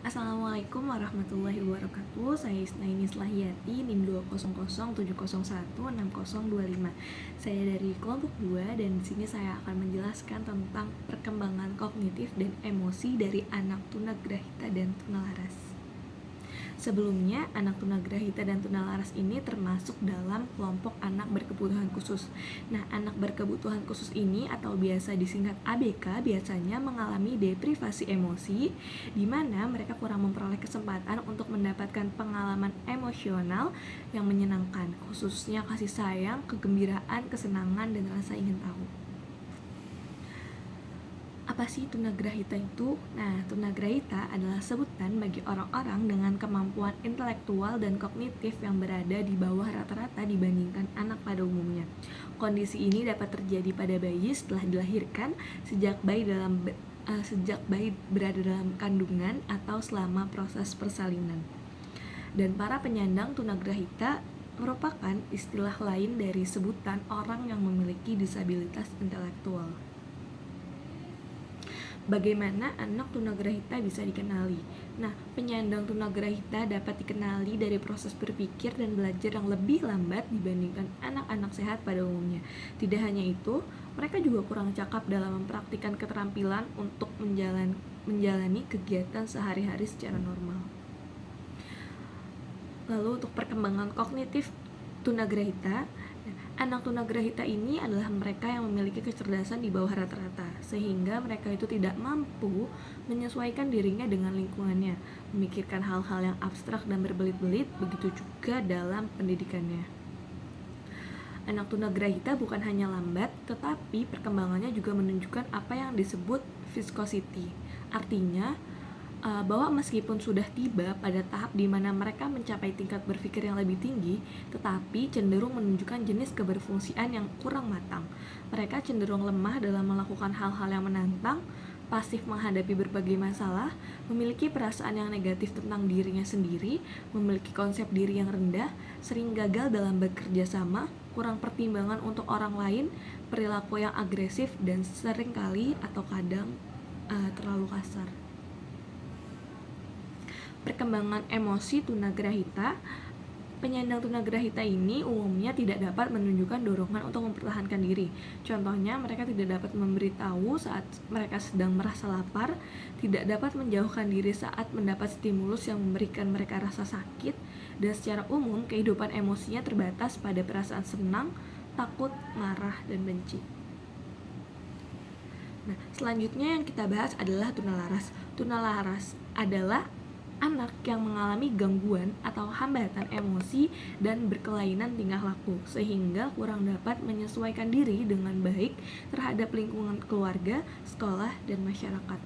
Assalamualaikum warahmatullahi wabarakatuh. Saya Isnaini Slahiyati, NIM 20070160025. Saya dari kelompok 2 dan di sini saya akan menjelaskan tentang perkembangan kognitif dan emosi dari anak tunagrahita dan tunalaras. Sebelumnya, anak tunagrahita dan tunalaras ini termasuk dalam kelompok anak berkebutuhan khusus. Nah, anak berkebutuhan khusus ini atau biasa disingkat ABK biasanya mengalami deprivasi emosi, di mana mereka kurang memperoleh kesempatan untuk mendapatkan pengalaman emosional yang menyenangkan, khususnya kasih sayang, kegembiraan, kesenangan, dan rasa ingin tahu. Apa sih tunagrahita itu? Nah, tunagrahita adalah sebutan bagi orang-orang dengan kemampuan intelektual dan kognitif yang berada di bawah rata-rata dibandingkan anak pada umumnya. Kondisi ini dapat terjadi pada bayi setelah dilahirkan, sejak bayi berada dalam kandungan atau selama proses persalinan. Dan para penyandang tunagrahita merupakan istilah lain dari sebutan orang yang memiliki disabilitas intelektual. Bagaimana anak tunagrahita bisa dikenali? Nah, penyandang tunagrahita dapat dikenali dari proses berpikir dan belajar yang lebih lambat dibandingkan anak-anak sehat pada umumnya. Tidak hanya itu, mereka juga kurang cakap dalam mempraktikkan keterampilan untuk menjalani kegiatan sehari-hari secara normal. Lalu untuk perkembangan kognitif tunagrahita, anak tunagrahita ini adalah mereka yang memiliki kecerdasan di bawah rata-rata, sehingga mereka itu tidak mampu menyesuaikan dirinya dengan lingkungannya, memikirkan hal-hal yang abstrak dan berbelit-belit, begitu juga dalam pendidikannya. Anak tunagrahita bukan hanya lambat, tetapi perkembangannya juga menunjukkan apa yang disebut viscosity. Artinya, bahwa meskipun sudah tiba pada tahap di mana mereka mencapai tingkat berpikir yang lebih tinggi, tetapi cenderung menunjukkan jenis keberfungsian yang kurang matang. Mereka cenderung lemah dalam melakukan hal-hal yang menantang, pasif menghadapi berbagai masalah, memiliki perasaan yang negatif tentang dirinya sendiri, memiliki konsep diri yang rendah, sering gagal dalam bekerja sama, kurang pertimbangan untuk orang lain, perilaku yang agresif, dan seringkali atau kadang terlalu kasar. Perkembangan emosi tunagrahita, penyandang tunagrahita ini umumnya tidak dapat menunjukkan dorongan untuk mempertahankan diri. Contohnya, mereka tidak dapat memberitahu saat mereka sedang merasa lapar, tidak dapat menjauhkan diri saat mendapat stimulus yang memberikan mereka rasa sakit, dan secara umum kehidupan emosinya terbatas pada perasaan senang, takut, marah, dan benci. Nah, selanjutnya yang kita bahas adalah tunalaras. Tunalaras adalah anak yang mengalami gangguan atau hambatan emosi dan berkelainan tingkah laku, sehingga kurang dapat menyesuaikan diri dengan baik terhadap lingkungan keluarga, sekolah, dan masyarakat.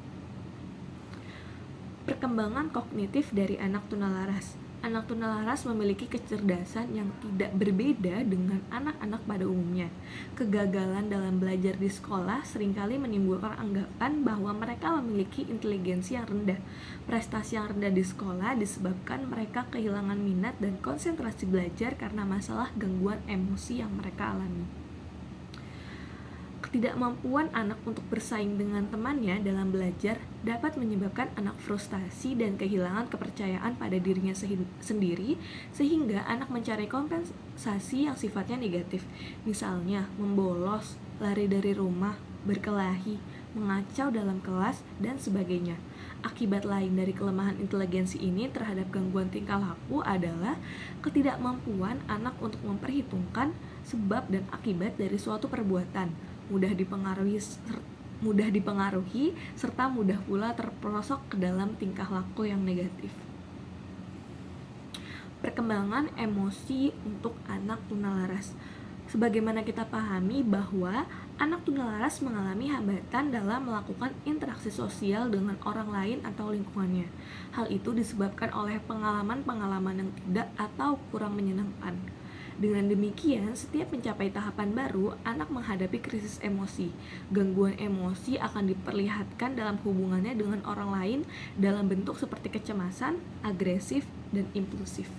Perkembangan kognitif dari anak tunalaras. Anak tunalaras memiliki kecerdasan yang tidak berbeda dengan anak-anak pada umumnya. Kegagalan dalam belajar di sekolah seringkali menimbulkan anggapan bahwa mereka memiliki inteligensi yang rendah. Prestasi yang rendah di sekolah disebabkan mereka kehilangan minat dan konsentrasi belajar karena masalah gangguan emosi yang mereka alami. Ketidakmampuan anak untuk bersaing dengan temannya dalam belajar dapat menyebabkan anak frustasi dan kehilangan kepercayaan pada dirinya sendiri, sehingga anak mencari kompensasi yang sifatnya negatif. Misalnya, membolos, lari dari rumah, berkelahi, mengacau dalam kelas, dan sebagainya. Akibat lain dari kelemahan inteligensi ini terhadap gangguan tingkah laku adalah ketidakmampuan anak untuk memperhitungkan sebab dan akibat dari suatu perbuatan, mudah dipengaruhi serta mudah pula terperosok ke dalam tingkah laku yang negatif. Perkembangan emosi untuk anak tunalaras. Sebagaimana kita pahami bahwa anak tunalaras mengalami hambatan dalam melakukan interaksi sosial dengan orang lain atau lingkungannya. Hal itu disebabkan oleh pengalaman-pengalaman yang tidak atau kurang menyenangkan. Dengan demikian, setiap mencapai tahapan baru, anak menghadapi krisis emosi. Gangguan emosi akan diperlihatkan dalam hubungannya dengan orang lain dalam bentuk seperti kecemasan, agresif, dan impulsif.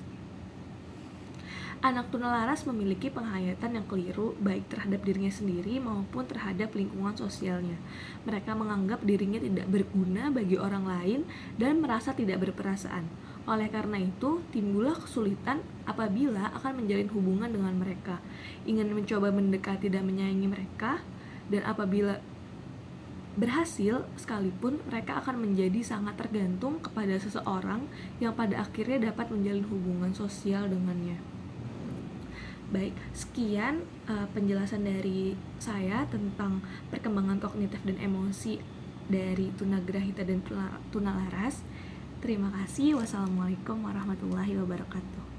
Anak tunalaras memiliki penghayatan yang keliru baik terhadap dirinya sendiri maupun terhadap lingkungan sosialnya. Mereka menganggap dirinya tidak berguna bagi orang lain dan merasa tidak berperasaan. Oleh karena itu, timbullah kesulitan apabila akan menjalin hubungan dengan mereka, ingin mencoba mendekati dan menyayangi mereka, dan apabila berhasil sekalipun, mereka akan menjadi sangat tergantung kepada seseorang yang pada akhirnya dapat menjalin hubungan sosial dengannya. Baik, sekian penjelasan dari saya tentang perkembangan kognitif dan emosi dari tunagrahita dan tunalaras. Terima kasih. Wassalamualaikum warahmatullahi wabarakatuh.